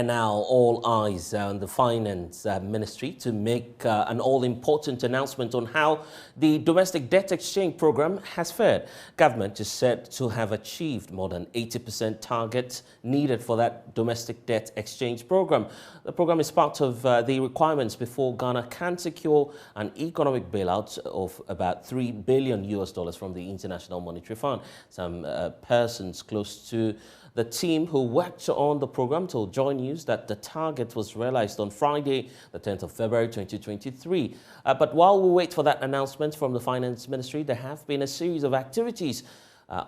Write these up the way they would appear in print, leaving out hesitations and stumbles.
And now all eyes on the Finance Ministry to make an all-important announcement on how the domestic debt exchange program has fared. Government is said to have achieved more than 80% target needed for that domestic debt exchange program. The program is part of the requirements before Ghana can secure an economic bailout of about $3 billion from the International Monetary Fund. Some persons close to the team who worked on the program told Joy News that the target was realized on Friday, the 10th of February 2023. But while we wait for that announcement from the Finance Ministry, there have been a series of activities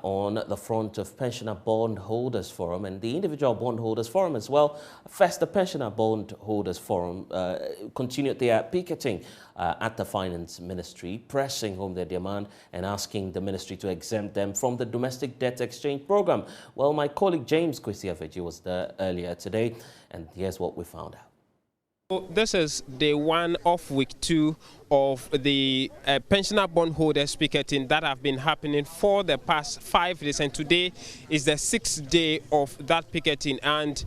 on the front of Pensioner Bondholders Forum and the Individual Bondholders Forum as well. First, the Pensioner Bondholders Forum continued their picketing at the Finance Ministry, pressing home their demand and asking the ministry to exempt them from the domestic debt exchange program. Well, my colleague James Kwesi was there earlier today, and here's what we found out. This is day one of week 2 of the pensioner bondholders picketing that have been happening for the past 5 days, and today is the 6th day of that picketing. And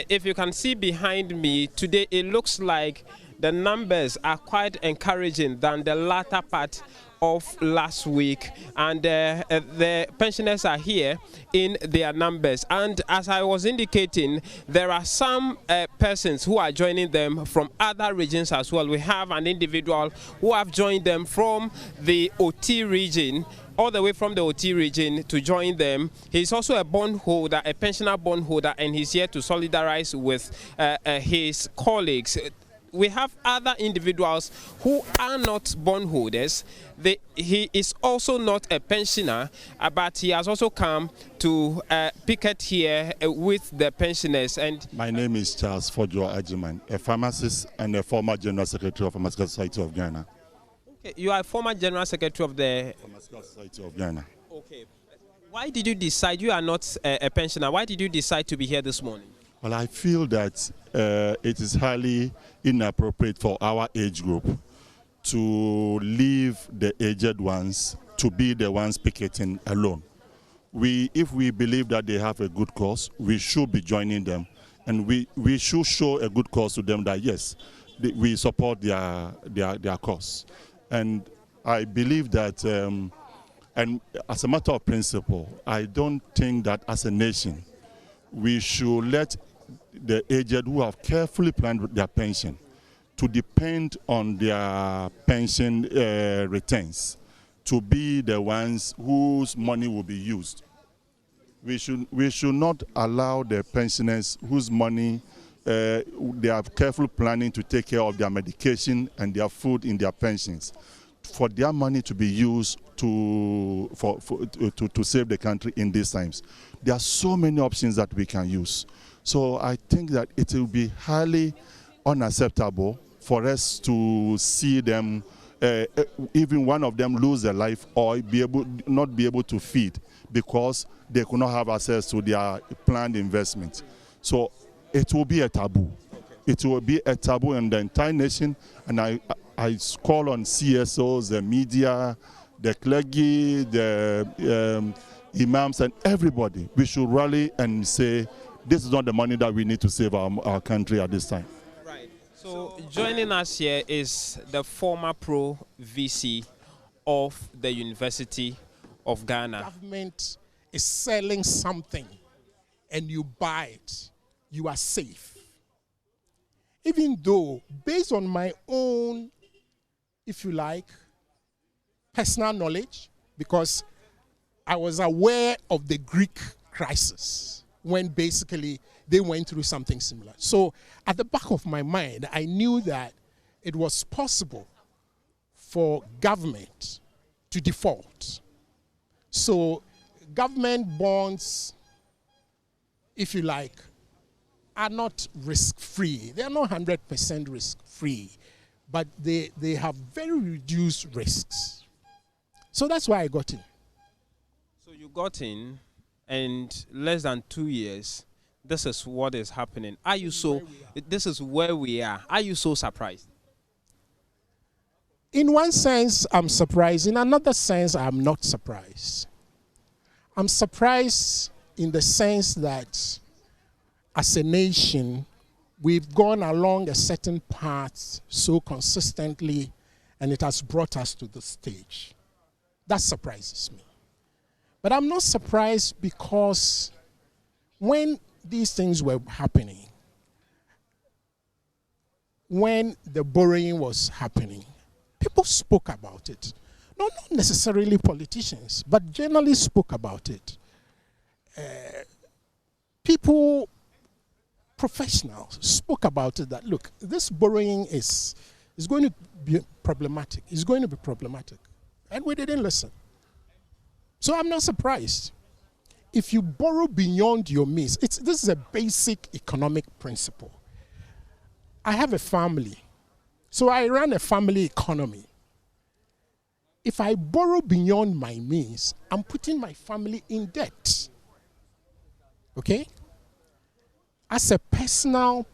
if you can see behind me today, it looks like the numbers are quite encouraging than the latter part of last week, and the pensioners are here in their numbers. And as I was indicating, there are some persons who are joining them from other regions as well. We have an individual who have joined them from the OT region, all the way from the OT region to join them. He's also a bondholder, a pensioner bondholder, and he's here to solidarize with his colleagues. We have other individuals who are not bondholders. He is also not a pensioner, but he has also come to picket here with the pensioners. And my name is Charles Fojo Ajiman, a pharmacist and a former General Secretary of the Pharmaceutical Society of Ghana. Okay, you are a former General Secretary of the Pharmaceutical Society of Ghana. Okay. Why did you decide, you are not a pensioner, why did you decide to be here this morning? Well, I feel that it is highly inappropriate for our age group to leave the aged ones to be the ones picketing alone. If we believe that they have a good cause, we should be joining them, and we should show a good cause to them that yes, we support their cause. And I believe that, and as a matter of principle, I don't think that as a nation we should let the aged who have carefully planned their pension to depend on their pension returns to be the ones whose money will be used. We should not allow the pensioners whose money they are carefully planning to take care of their medication and their food in their pensions, for their money to be used to save the country in these times. There are so many options that we can use. So I think that it will be highly unacceptable for us to see them, even one of them lose their life or not be able to feed because they could not have access to their planned investment. So it will be a taboo. It will be a taboo in the entire nation, and I call on CSOs, the media, the clergy, the imams, and everybody. We should rally and say, this is not the money that we need to save our country at this time. Right. So joining us here is the former pro-VC of the University of Ghana. Government is selling something and you buy it, you are safe. Even though, based on my own, if you like, personal knowledge, because I was aware of the Greek crisis when basically they went through something similar. So at the back of my mind, I knew that it was possible for government to default. So government bonds, if you like, are not risk-free. They are not 100% risk-free, but they have very reduced risks. So that's why I got in. So you got in, and less than 2 years, this is what is happening. Are you so, this is where we are. Are you so surprised? In one sense, I'm surprised. In another sense, I'm not surprised. I'm surprised in the sense that as a nation, we've gone along a certain path so consistently, and it has brought us to this stage. That surprises me. But I'm not surprised, because when these things were happening, when the borrowing was happening, people spoke about it. Not necessarily politicians, but generally spoke about it. People, professionals, spoke about it, that, look, this borrowing is going to be problematic. It's going to be problematic. And we didn't listen. So I'm not surprised. If you borrow beyond your means, this is a basic economic principle. I have a family, so I run a family economy. If I borrow beyond my means, I'm putting my family in debt. Okay? As a personal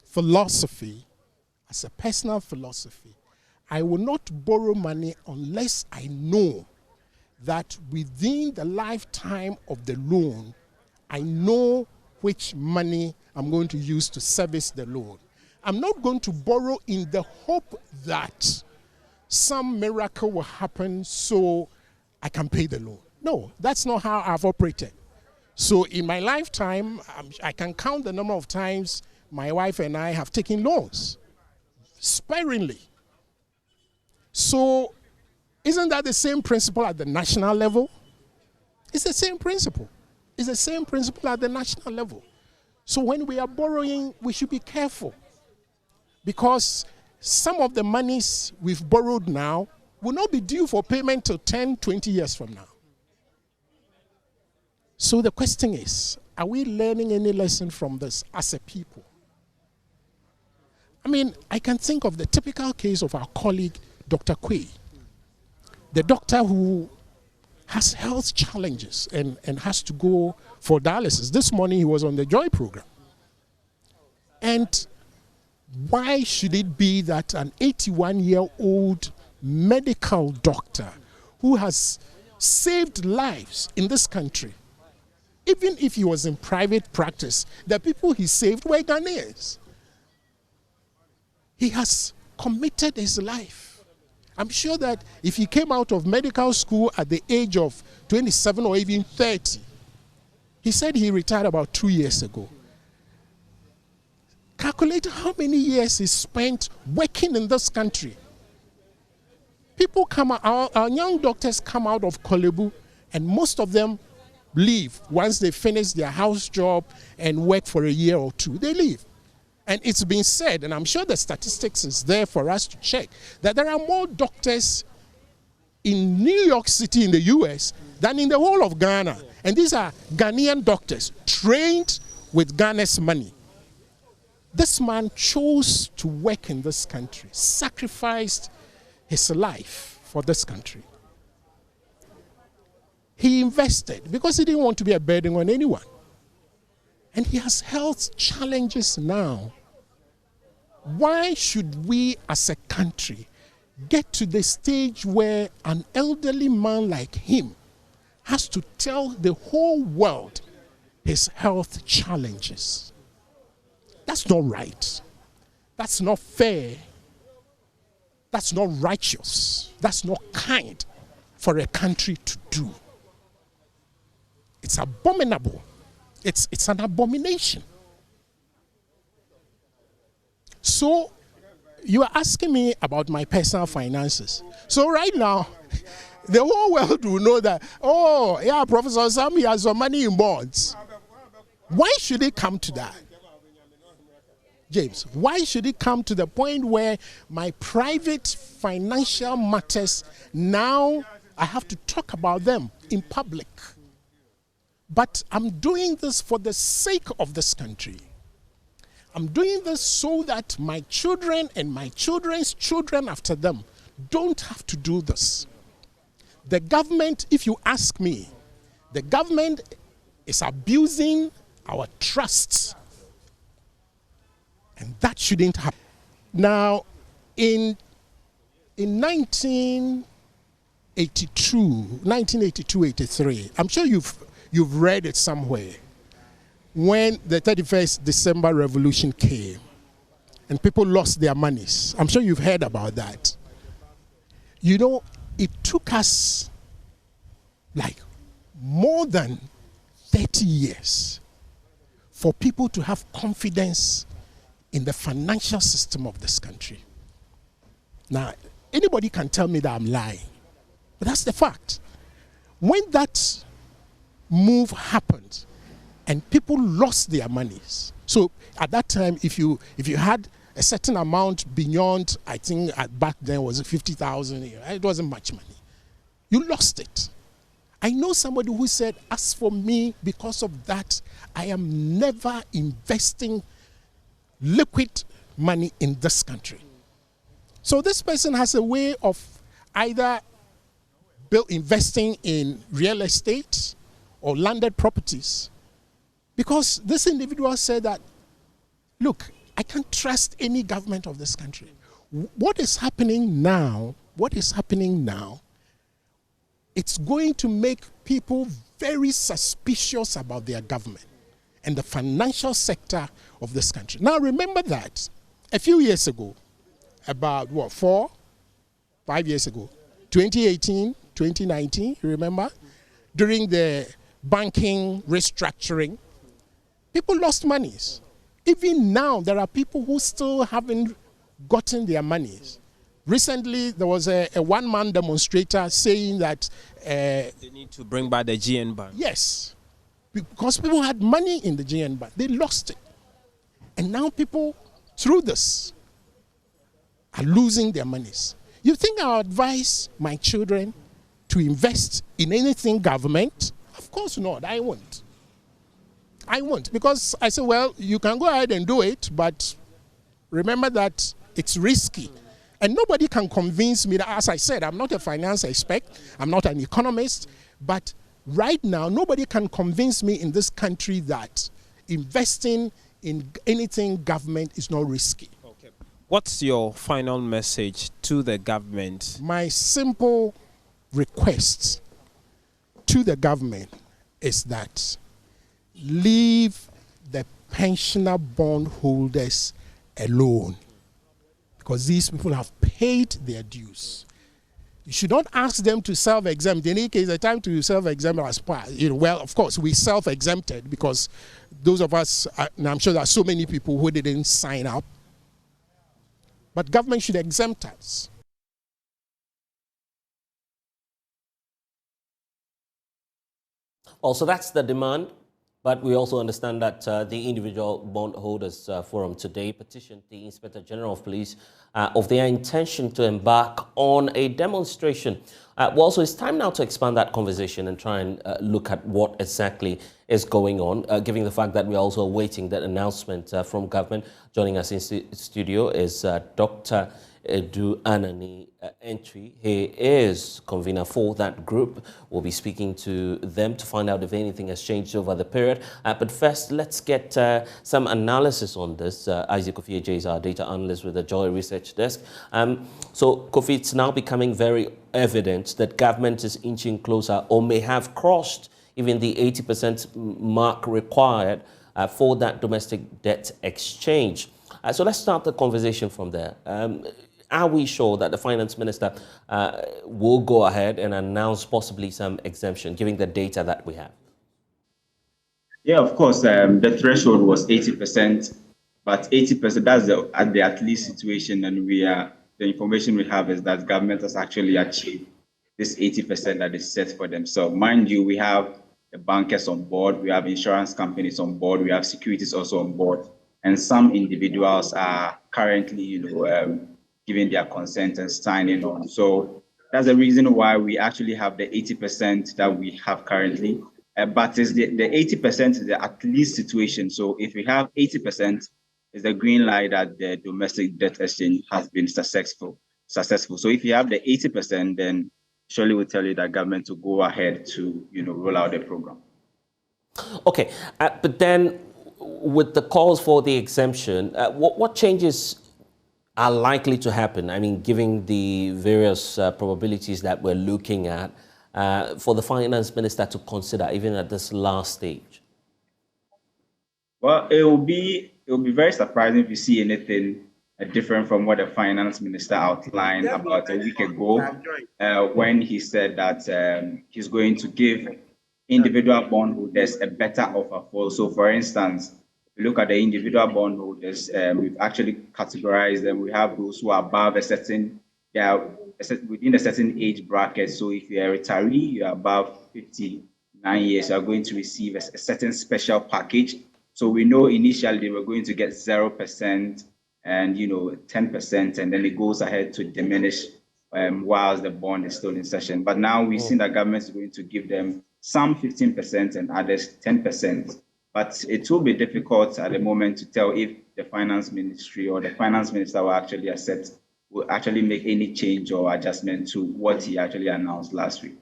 philosophy, I will not borrow money unless I know that within the lifetime of the loan, I know which money I'm going to use to service the loan. I'm not going to borrow in the hope that some miracle will happen so I can pay the loan. No, that's not how I've operated. So in my lifetime, I can count the number of times my wife and I have taken loans, sparingly. So isn't that the same principle at the national level? It's the same principle. It's the same principle at the national level. So when we are borrowing, we should be careful, because some of the monies we've borrowed now will not be due for payment till 10, 20 years from now. So the question is, are we learning any lesson from this as a people? I mean, I can think of the typical case of our colleague, Dr. Quay, the doctor who has health challenges and has to go for dialysis. This morning he was on the Joy program. And why should it be that an 81-year-old medical doctor who has saved lives in this country, even if he was in private practice, the people he saved were Ghanaians? He has committed his life. I'm sure that if he came out of medical school at the age of 27 or even 30, he said he retired about 2 years ago. Calculate how many years he spent working in this country. People come out, our young doctors come out of Kolebu, and most of them leave once they finish their house job and work for a year or two. They leave. And it's been said, and I'm sure the statistics is there for us to check, that there are more doctors in New York City in the US than in the whole of Ghana. And these are Ghanaian doctors trained with Ghana's money. This man chose to work in this country, sacrificed his life for this country. He invested because he didn't want to be a burden on anyone. And he has health challenges now. Why should we as a country get to the stage where an elderly man like him has to tell the whole world his health challenges? That's not right. That's not fair. That's not righteous. That's not kind for a country to do. It's abominable. It's an abomination. So you are asking me about my personal finances. So right now, the whole world will know that, oh, yeah, Professor Sam, he has some money in bonds. Why should it come to that? James, why should it come to the point where my private financial matters, now I have to talk about them in public? But I'm doing this for the sake of this country. I'm doing this so that my children and my children's children after them don't have to do this. The government, if you ask me, the government is abusing our trusts. And that shouldn't happen. Now, in 1982, 83, I'm sure you've read it somewhere. when the 31st December revolution came and people lost their monies. I'm sure you've heard about that. You know, it took us like more than 30 years for people to have confidence in the financial system of this country. Now, anybody can tell me that I'm lying, but that's the fact. When that move happened and people lost their monies, so at that time, if you had a certain amount beyond, I think back then was 50,000, it wasn't much money. You lost it. I know somebody who said, as for me, because of that, I am never investing liquid money in this country. So this person has a way of either investing in real estate or landed properties, because this individual said that, look, I can't trust any government of this country. What is happening now, it's going to make people very suspicious about their government and the financial sector of this country. Now remember that a few years ago, about what, 5 years ago, 2018, 2019, you remember? During the banking restructuring, people lost monies. Even now, there are people who still haven't gotten their monies. Recently, there was a one-man demonstrator saying that they need to bring back the GN Bank. Yes, because people had money in the GN Bank. They lost it. And now people, through this, are losing their monies. You think I'll advise my children to invest in anything government? Of course not, I won't. I won't, because I say, well, you can go ahead and do it, but remember that it's risky. And nobody can convince me that, as I said, I'm not a finance expert, I'm not an economist, but right now, nobody can convince me in this country that investing in anything government is not risky. Okay. What's your final message to the government? My simple request to the government is that leave the pensioner bondholders alone, because these people have paid their dues. You should not ask them to self-exempt. In any case, the time to self-exempt as part, well, of course, we self-exempted because those of us, and I'm sure there are so many people who didn't sign up, but government should exempt us. Also, that's the demand. But we also understand that the Individual Bondholders Forum today petitioned the Inspector General of Police of their intention to embark on a demonstration. Also, it's time now to expand that conversation and try and look at what exactly is going on, given the fact that we're also awaiting that announcement from government. Joining us in studio is Dr. Edu Anani Entry. He is convener for that group. We'll be speaking to them to find out if anything has changed over the period. But first, let's get some analysis on this. Isaac Kofi Ajay is our data analyst with the Joy Research Desk. So, Kofi, it's now becoming very evident that government is inching closer or may have crossed even the 80% mark required for that domestic debt exchange. So let's start the conversation from there. Are we sure that the finance minister will go ahead and announce possibly some exemption, given the data that we have? Yeah, of course. The threshold was 80%, but 80%, that's the at least situation. And the information we have is that government has actually achieved this 80% that is set for themselves. Mind you, we have the bankers on board, we have insurance companies on board, we have securities also on board, and some individuals are currently, giving their consent and signing on. So that's the reason why we actually have the 80% that we have currently. But is the 80% is the at least situation. So if we have 80%, is the green light that the domestic debt exchange has been successful. So if you have the 80%, then surely we'll tell you that government will go ahead to roll out the program. Okay, but then with the calls for the exemption, what changes are likely to happen? I mean, given the various probabilities that we're looking at, for the finance minister to consider, even at this last stage? Well, it will be very surprising if you see anything different from what the finance minister outlined about a week ago, when he said that he's going to give individual bondholders a better offer. For instance, if you look at the individual bondholders, we've actually categorized them. We have those who are above they are within a certain age bracket. So if you're a retiree, you're above 59 years, you are going to receive a certain special package. So we know initially they were going to get 0% and 10%, and then it goes ahead to diminish whilst the bond is still in session. But now we've seen that government is going to give them some 15% and others 10%. But it will be difficult at the moment to tell if the finance ministry or the finance minister will actually make any change or adjustment to what he actually announced last week.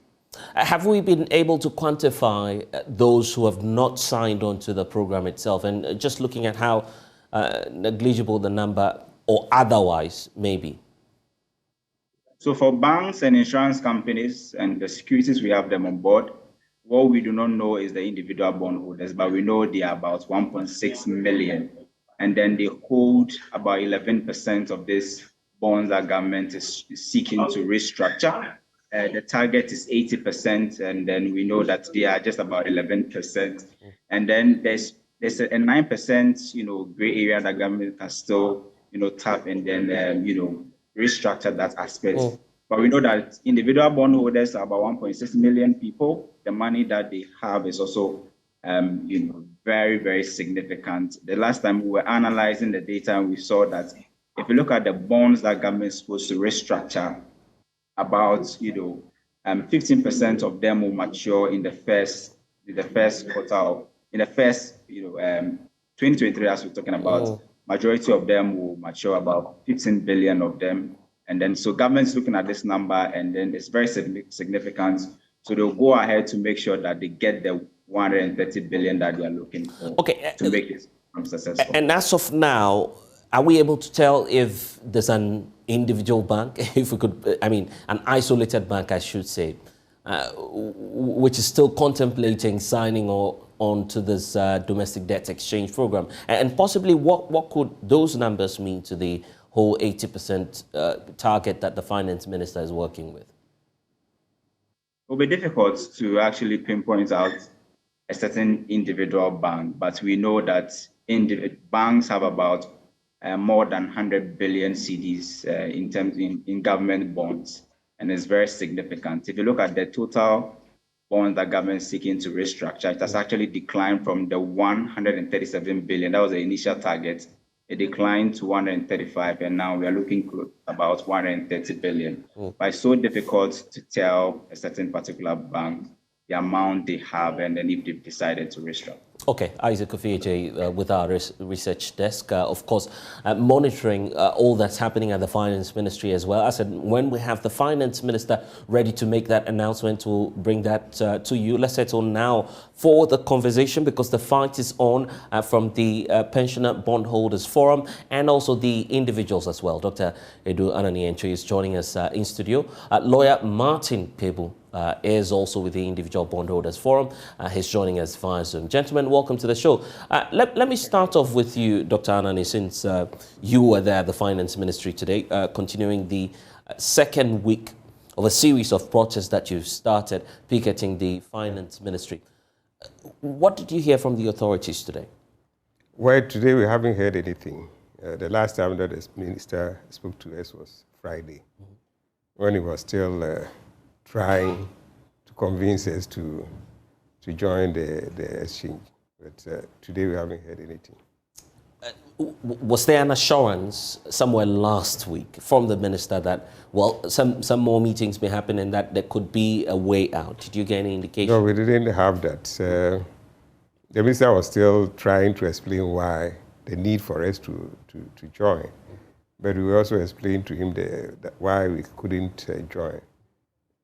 Have we been able to quantify those who have not signed on to the program itself? And just looking at how negligible the number or otherwise may be? So for banks and insurance companies and the securities, we have them on board. What we do not know is the individual bondholders, but we know they are about 1.6 million. And then they hold about 11% of this bonds that government is seeking to restructure. The target is 80%, and then we know that they are just about 11%. And then there's a 9%, gray area that government can still, tap and then, restructure that aspect. But we know that individual bondholders are about 1.6 million people. The money that they have is also, very, very significant. The last time we were analyzing the data, we saw that if you look at the bonds that government is supposed to restructure, about 15% of them will mature in the first quarter, in the first 2023, as we're talking about. Majority of them will mature, about 15 billion of them. And then so government's looking at this number, and then it's very significant. So they'll go ahead to make sure that they get the 130 billion that they are looking for, to make it successful. And as of now, are we able to tell if there's an individual bank, if we could, an isolated bank, I should say, which is still contemplating signing on to this domestic debt exchange program? And possibly what could those numbers mean to the whole 80% target that the finance minister is working with? It will be difficult to actually pinpoint out a certain individual bank, but we know that banks have about more than 100 billion CDs in government bonds, and it's very significant. If you look at the total bonds that government is seeking to restructure, it has actually declined from the 137 billion, that was the initial target. It declined to 135, and now we are looking close about 130 billion. But it's so difficult to tell a certain particular bank the amount they have and then if they've decided to restructure. Okay, Isaac Ofeje with our research desk, of course, monitoring all that's happening at the Finance Ministry as well. I said, when we have the Finance Minister ready to make that announcement, we'll bring that to you. Let's settle now for the conversation, because the fight is on from the Pensioner Bondholders Forum and also the individuals as well. Dr. Edu Anani-Encho is joining us in studio. Lawyer Martin Pebu is also with the Individual Bondholders Forum. He's joining us via Zoom. Gentlemen, welcome to the show. Let me start off with you, Dr. Anani, since you were there at the Finance Ministry today, continuing the second week of a series of protests that you've started picketing the Finance Ministry. What did you hear from the authorities today? Well, today we haven't heard anything. The last time that the minister spoke to us was Friday, when he was still trying to convince us to join the exchange. But today we haven't heard anything. Was there an assurance somewhere last week from the minister that, well, some more meetings may happen and that there could be a way out? Did you get any indication? No, we didn't have that. The minister was still trying to explain why the need for us to join. But we also explained to him why we couldn't join.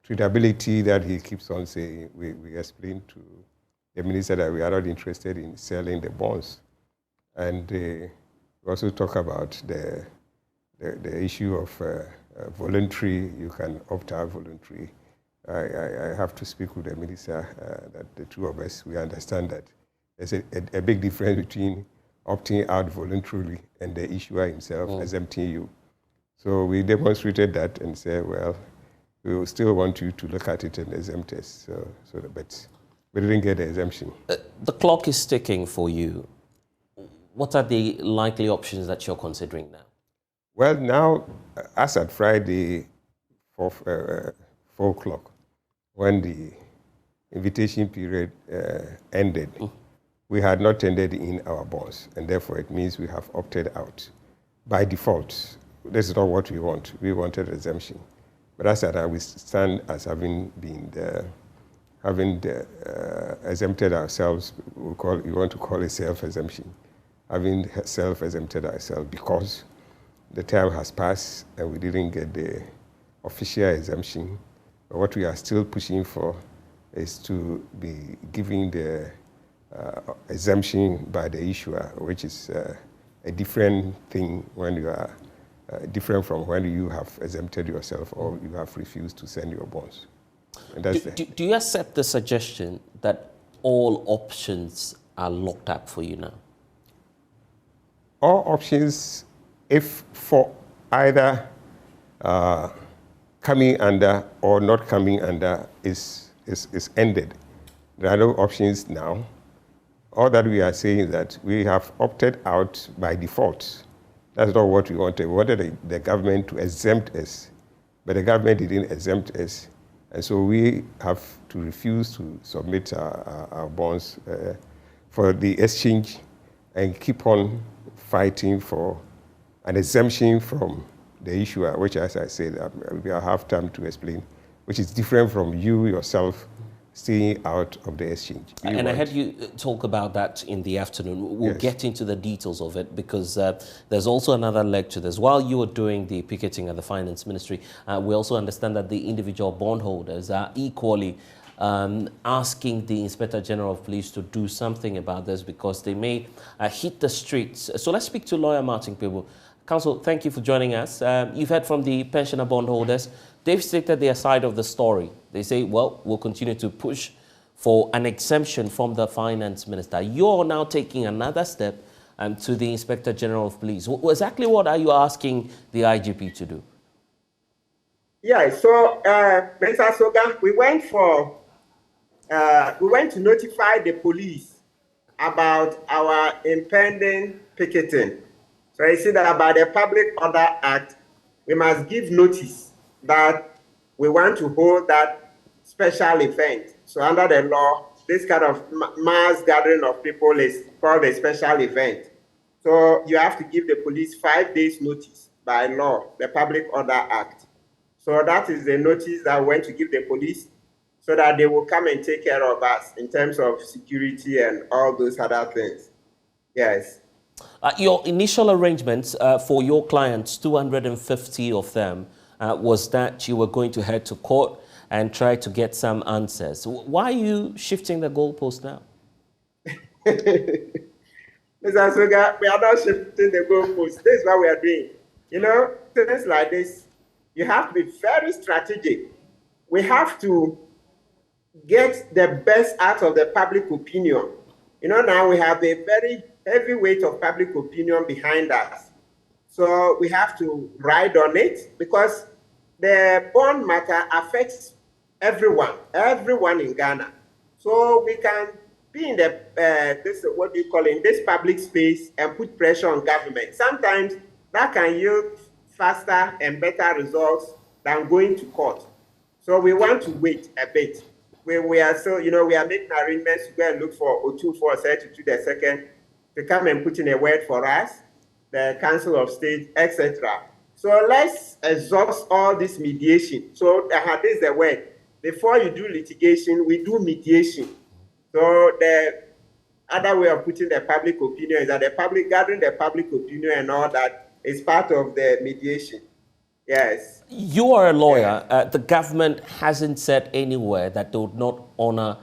Treatability that he keeps on saying, we explained to the minister that we are not interested in selling the bonds. And we also talk about the issue of voluntary, you can opt out voluntary. I have to speak with the minister that the two of us, we understand that There's a big difference between opting out voluntarily and the issuer himself exempting you. So we demonstrated that and said, well, we will still want you to look at it and exempt us. But we didn't get the exemption. The clock is ticking for you. What are the likely options that you're considering now? Well, now, as at Friday, 4 o'clock, when the invitation period ended, we had not tendered in our bonds, and therefore it means we have opted out. By default, this is not what we want. We wanted exemption. But as at now, we stand as having been exempted ourselves. We want to call it self-exemption. Having self-exempted ourselves because the time has passed and we didn't get the official exemption. But what we are still pushing for is to be giving the exemption by the issuer, which is a different thing when you are different from when you have exempted yourself or you have refused to send your bonds. And that's do you accept the suggestion that all options are locked up for you now? All options, if for either coming under or not coming under, is ended. There are no options now. All that we are saying is that we have opted out by default. That's not what we wanted. We wanted the government to exempt us, but the government didn't exempt us. And so we have to refuse to submit our bonds for the exchange and keep on fighting for an exemption from the issuer, which, as I said, we'll have time to explain, which is different from you yourself staying out of the exchange. And I heard you talk about that in the afternoon. We'll get into the details of it because there's also another leg to this. While you were doing the picketing at the Finance Ministry, we also understand that the individual bondholders are equally asking the Inspector General of Police to do something about this because they may hit the streets. So let's speak to lawyer Martin Kpebu. Counsel, thank you for joining us. You've heard from the pensioner bondholders. They've stated their side of the story. They say, well, we'll continue to push for an exemption from the Finance Minister. You're now taking another step to the Inspector General of Police. Exactly what are you asking the IGP to do? Yeah, so, Mr. Soga, we went to notify the police about our impending picketing. So you see that by the Public Order Act, we must give notice that we want to hold that special event. So under the law, this kind of mass gathering of people is called a special event. So you have to give the police 5 days notice by law, the Public Order Act. So that is the notice that we went to give the police so that they will come and take care of us in terms of security and all those other things. Yes. Your initial arrangements for your clients, 250 of them, was that you were going to head to court and try to get some answers. Why are you shifting the goalpost now? Mr. Soga, we are not shifting the goalpost. This is what we are doing. You know, things like this, you have to be very strategic. We have to get the best out of the public opinion. You know, now we have a very heavy weight of public opinion behind us. So we have to ride on it because the bond matter affects everyone in Ghana. So we can be in the, in this public space and put pressure on government. Sometimes that can yield faster and better results than going to court. So we want to wait a bit. We are so, we are making arrangements to go and look for Otu to the second to come and put in a word for us, the Council of State, etc. So let's exhaust all this mediation. So this is the word. Before you do litigation, we do mediation. So the other way of putting the public opinion is that gathering the public opinion and all that is part of the mediation. Yes. You are a lawyer. The government hasn't said anywhere that they would not honor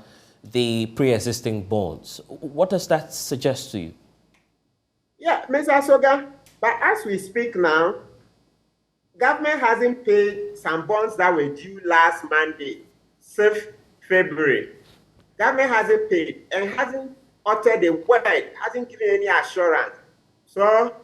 the pre-existing bonds. What does that suggest to you? Yeah, Mr. Soga, but as we speak now, government hasn't paid some bonds that were due last Monday, 6th February. Government hasn't paid and hasn't uttered a word, hasn't given any assurance. So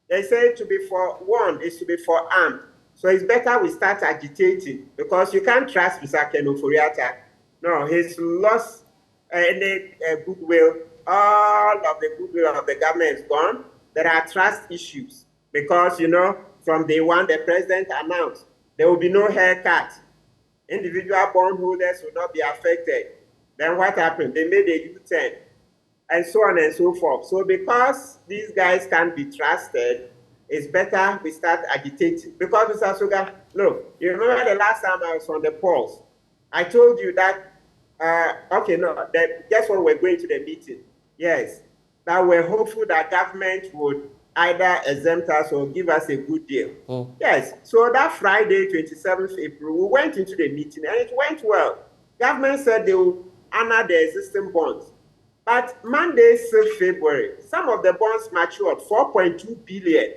they say to be forewarned is to be forearmed. So it's better we start agitating because you can't trust Mr. Ken Ofori-Atta. No, he's lost any goodwill. All of the goodwill of the government is gone. There are trust issues because, from day one, the president announced there will be no haircut. Individual bondholders will not be affected. Then what happened? They made a U-turn and so on and so forth. So because these guys can't be trusted, it's better we start agitating. Because Mr. Suga, look, you remember the last time I was on the polls, I told you that, guess what, we're going to the meeting. Yes, that we're hopeful that government would either exempt us or give us a good deal. Yes, so that Friday, 27th April, we went into the meeting and it went well. Government said they will honor the existing bonds. But Monday, 6th February, some of the bonds matured, 4.2 billion.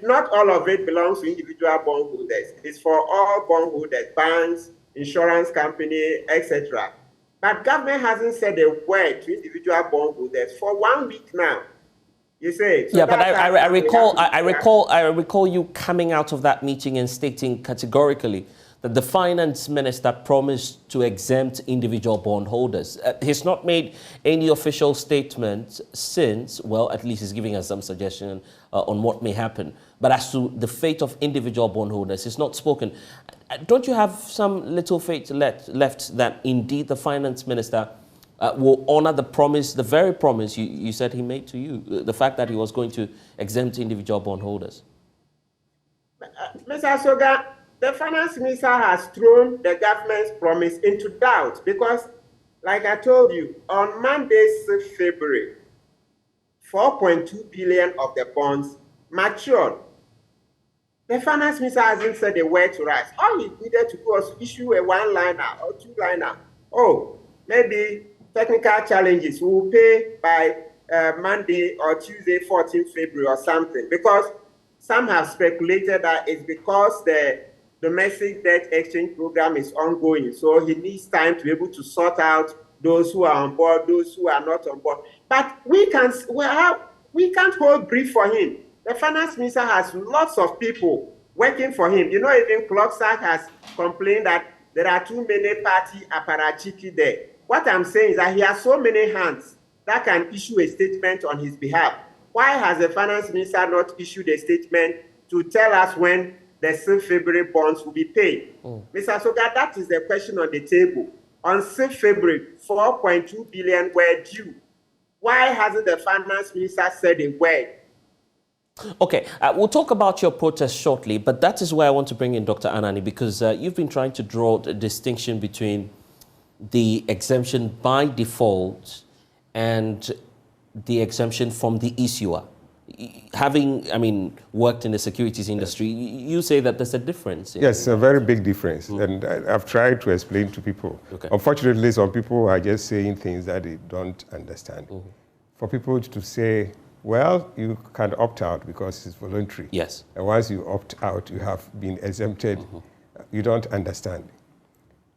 Not all of it belongs to individual bondholders. It's for all bondholders, banks, insurance company, etc. But government hasn't said a word to individual bondholders for 1 week now. You say. So yeah, but I recall you coming out of that meeting and stating categorically that the finance minister promised to exempt individual bondholders. He's not made any official statement since, well, at least he's giving us some suggestion on what may happen. But as to the fate of individual bondholders, he's not spoken. Don't you have some little faith left that indeed the finance minister will honor the promise, the very promise you said he made to you, the fact that he was going to exempt individual bondholders? Mr. Soga, the finance minister has thrown the government's promise into doubt because, like I told you, on Monday, 6th February, 4.2 billion of the bonds matured. The finance minister hasn't said a word to us. All he needed to do was issue a one-liner or two-liner. Oh, maybe technical challenges we will pay by Monday or Tuesday, 14th February or something, because some have speculated that it's because the domestic debt exchange program is ongoing. So he needs time to be able to sort out those who are on board, those who are not on board. But we can't hold brief for him. The finance minister has lots of people working for him. Even Clocksack has complained that there are too many party apparatchiki there. What I'm saying is that he has so many hands that can issue a statement on his behalf. Why has the finance minister not issued a statement to tell us when the 6th February bonds will be paid? Mr. Soga, that is the question on the table. On 6th February, 4.2 billion were due. Why hasn't the finance minister said a word? Okay, we'll talk about your protest shortly, but that is where I want to bring in Dr. Anani, because you've been trying to draw the distinction between the exemption by default and the exemption from the issuer. Having, worked in the securities industry, you say that there's a difference. Yes, a very big difference. And I've tried to explain to people. Okay. Unfortunately, some people are just saying things that they don't understand. For people to say, well, you can opt out because it's voluntary. Yes. And once you opt out, you have been exempted. You don't understand.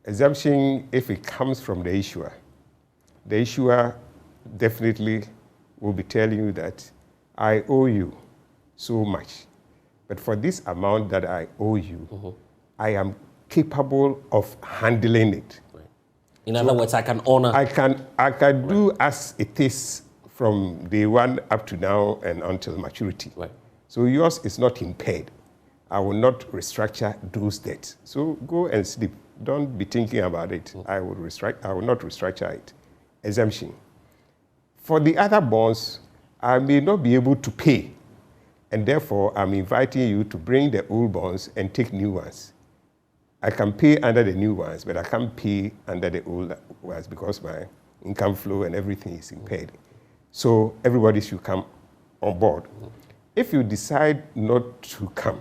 Exemption, if it comes from the issuer definitely will be telling you that I owe you so much. But for this amount that I owe you, I am capable of handling it. Right. In other words, I can honor. I can do as it is from day one up to now and until maturity. Right. So yours is not impaired. I will not restructure those debts. So go and sleep. Don't be thinking about it. I will not restructure it. Exemption. For the other bonds, I may not be able to pay. And therefore, I'm inviting you to bring the old bonds and take new ones. I can pay under the new ones, but I can't pay under the old ones because my income flow and everything is impaired. So everybody should come on board. If you decide not to come,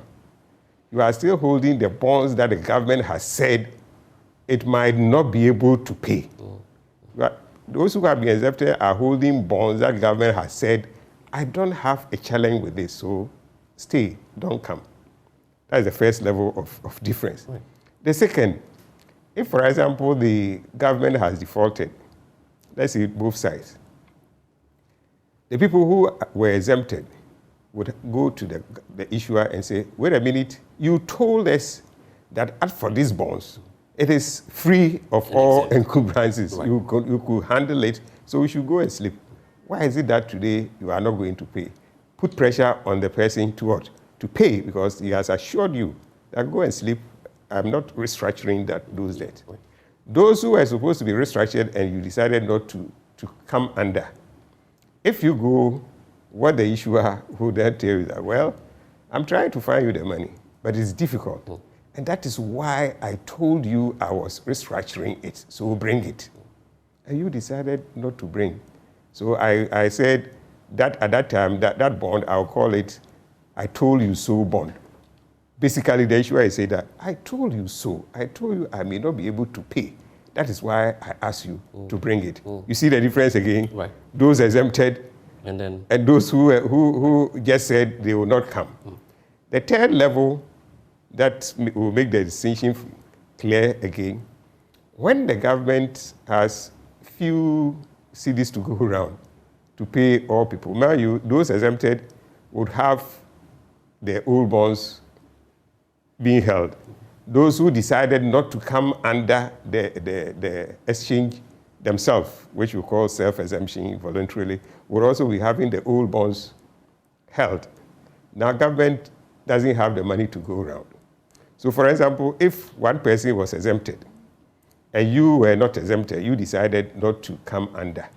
you are still holding the bonds that the government has said it might not be able to pay. Those who have been exempted are holding bonds that government has said, I don't have a challenge with this, so stay, don't come. That is the first level of difference. Right. The second, if, for example, the government has defaulted, let's see both sides. The people who were exempted would go to the issuer and say, wait a minute, you told us that as for these bonds, it is free of all encumbrances. Right. You could handle it, so we should go and sleep. Why is it that today you are not going to pay? Put pressure on the person to what? To pay, because he has assured you that go and sleep, I'm not restructuring those debts. Right. Those who are supposed to be restructured and you decided not to come under, if you go, what the issuer will then tell you that, well, I'm trying to find you the money, but it's difficult. Mm. And that is why I told you I was restructuring it, so bring it. And you decided not to bring. So I said that at that time, that bond, I'll call it, I told you so bond. Basically, the issuer said that, I told you so. I told you I may not be able to pay. That is why I asked you to bring it. You see the difference again? Right. Those exempted and those who just said they will not come. The third level that will make the distinction clear again, when the government has few CDs to go around to pay all people, mind you, those exempted would have their old bonds being held. Those who decided not to come under the exchange themselves, which we call self-exemption voluntarily, would also be having the old bonds held. Now, government doesn't have the money to go around. So, for example, if one person was exempted and you were not exempted, you decided not to come under,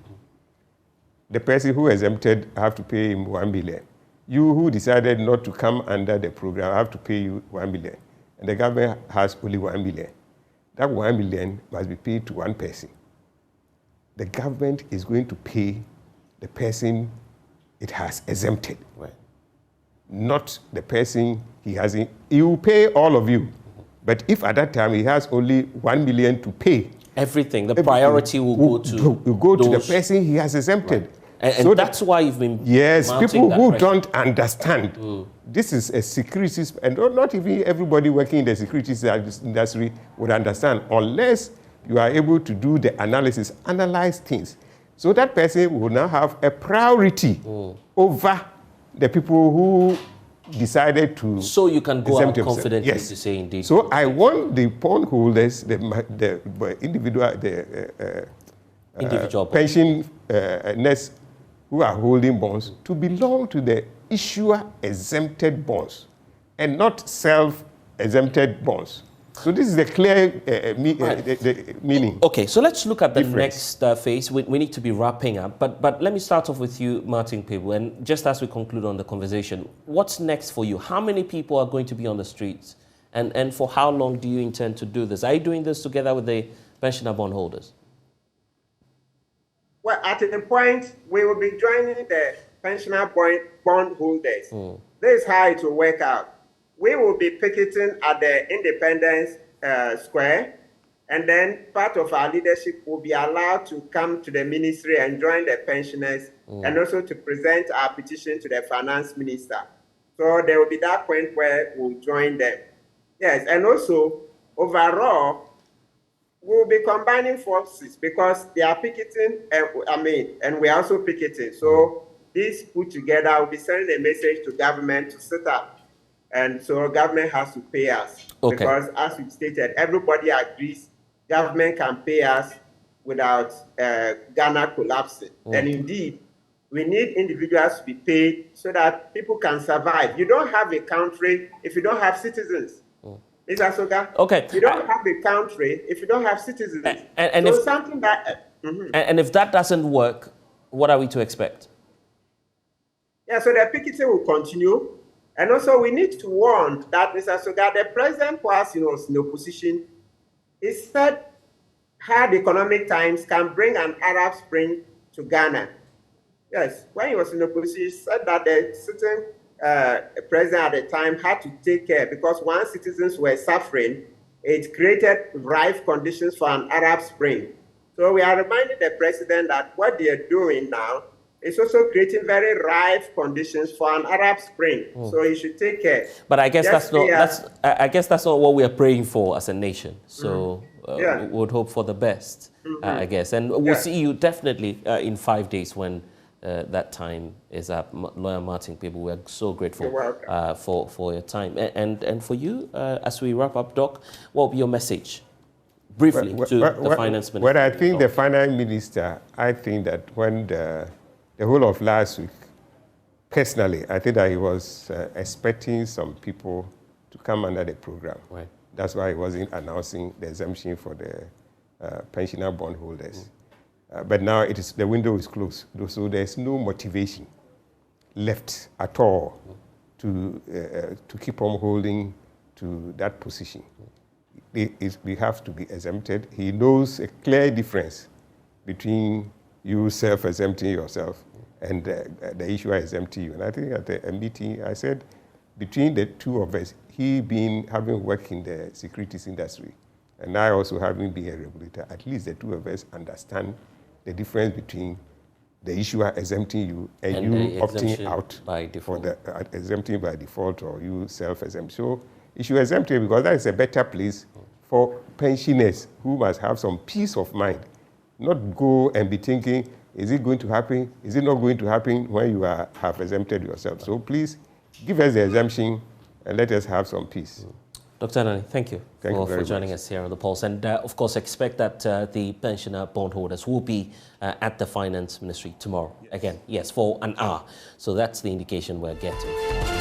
the person who exempted have to pay him 1 million. You who decided not to come under the program have to pay you 1 million. And the government has only 1 million. That 1 million must be paid to one person. The government is going to pay the person it has exempted, right, not the person he hasn't. He will pay all of you. But if at that time he has only 1 million to pay, everything, the priority will go to the person he has exempted. Right. And so that's why you've been people who don't understand. This is a securities, and not even everybody working in the securities industry would understand unless you are able to do the analysis, analyze things. So that person will now have a priority over the people who decided to. So you can go out confidently to say indeed. So I want the bond holders, the individual pensioners who are holding bonds to belong to the issuer exempted bonds and not self-exempted bonds. So this is the clear the meaning. Okay, so let's look at the next phase. We need to be wrapping up, but let me start off with you, Martin Pebu, and just as we conclude on the conversation, what's next for you? How many people are going to be on the streets, and for how long do you intend to do this? Are you doing this together with the pensioner bond holders? Well, at a point, we will be joining the pensioner bond holders. This is how it will work out. We will be picketing at the Independence Square, and then part of our leadership will be allowed to come to the ministry and join the pensioners, and also to present our petition to the finance minister. So there will be that point where we'll join them. Yes, and also, overall, we'll be combining forces because they are picketing, and we're also picketing. So this put together will be sending a message to government to set up. And so government has to pay us. Okay. Because as we stated, everybody agrees government can pay us without Ghana collapsing. And indeed, we need individuals to be paid so that people can survive. You don't have a country if you don't have citizens. Is that okay? You don't have a country if you don't have citizens. And so if, something that... And if that doesn't work, what are we to expect? Yeah, so the picketing will continue. And also we need to warn that Mr. Soga, the president was in opposition. He said hard economic times can bring an Arab Spring to Ghana. Yes, when he was in opposition, he said that the certain president at the time had to take care because once citizens were suffering, it created rife conditions for an Arab Spring. So we are reminding the president that what they are doing now is also creating very rife conditions for an Arab Spring. So he should take care. But I guess that's not what we are praying for as a nation. So Yeah. would hope for the best, I guess. And we'll see you definitely in 5 days when that time is up. Lawyer Martin People, we're so grateful for your time. And for you, as we wrap up, Doc, what will be your message? Briefly, to the finance minister. Well, I think the finance minister, I think that when the whole of last week, personally, I think that he was expecting some people to come under the program. Right. That's why he wasn't announcing the exemption for the pensioner bondholders. But now the window is closed, so there's no motivation left at all to keep on holding to that position. We have to be exempted. He knows a clear difference between you self-exempting yourself and the issuer exempting you. And I think at a meeting, I said, between the two of us, he having worked in the securities industry, and I also having been a regulator, at least the two of us understand the difference between the issuer exempting you and you opting out by default. For the exempting by default, or you self-exempt. So issue exempting, because that is a better place for pensioners who must have some peace of mind, not go and be thinking, is it going to happen? Is it not going to happen when you have exempted yourself? So please give us the exemption and let us have some peace. Dr. Anani, thank you for joining much. us here on The Pulse. And of course, expect that the pensioner bondholders will be at the Finance Ministry tomorrow. Yes. Again, yes, for an hour. So that's the indication we're getting.